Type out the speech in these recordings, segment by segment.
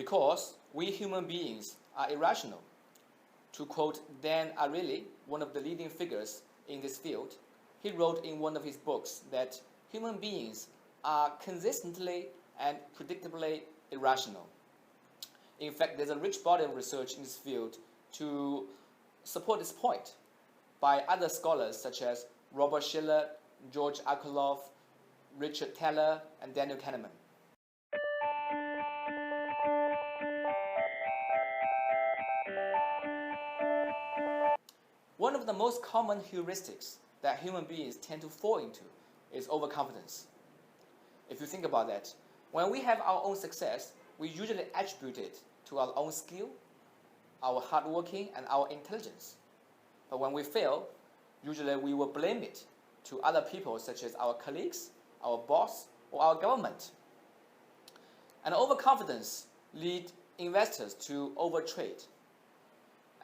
because we human beings are irrational. To quote Dan Ariely, one of the leading figures in this field, he wrote in one of his books that human beings are consistently and predictably irrational. In fact, there's a rich body of research in this field to support this point by other scholars such as Robert Shiller, George Akerlof, Richard Taylor, and Daniel Kahneman. One of the most common heuristics that human beings tend to fall into is overconfidence. If you think about that, when we have our own success, we usually attribute it to our own skill, our hard working, and our intelligence. But when we fail, usually we will blame it to other people such as our colleagues, our boss, or our government. And overconfidence leads investors to overtrade.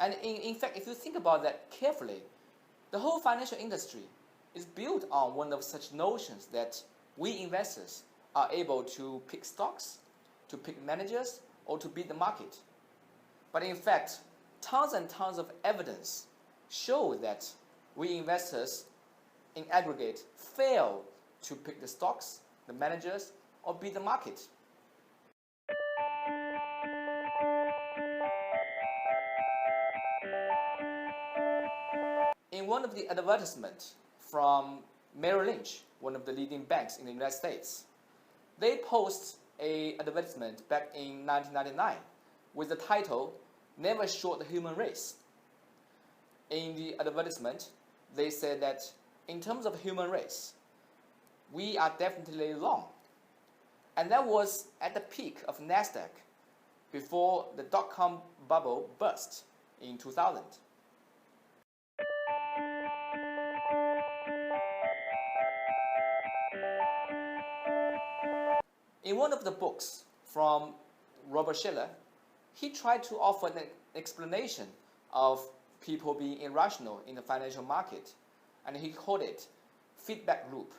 And in fact, if you think about that carefully, the whole financial industry is built on one of such notions that we investors are able to pick stocks, to pick managers, or to beat the market. But in fact, tons and tons of evidence show that we investors in aggregate fail to pick the stocks, the managers, or beat the market. In one of the advertisements from Merrill Lynch, one of the leading banks in the United States, they post an advertisement back in 1999 with the title, "Never Short the Human Race." In the advertisement, they said that in terms of human race, we are definitely long. And that was at the peak of NASDAQ before the dot-com bubble burst in 2000. In one of the books from Robert Shiller, he tried to offer an explanation of people being irrational in the financial market, and he called it feedback loop,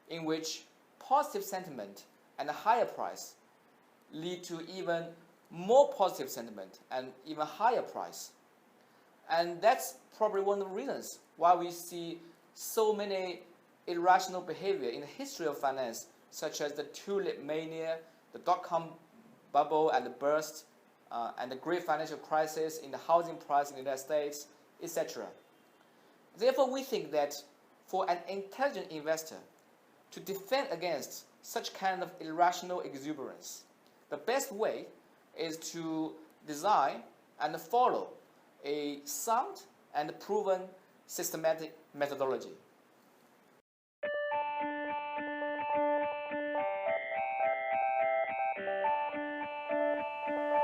in which positive sentiment and a higher price lead to even more positive sentiment and even higher price. And that's probably one of the reasons why we see so many irrational behavior in the history of finance, such as the tulip mania, the dot-com bubble and the burst, and the great financial crisis in the housing price in the United States, etc. Therefore, we think that for an intelligent investor to defend against such kind of irrational exuberance, the best way is to design and follow a sound and proven systematic methodology.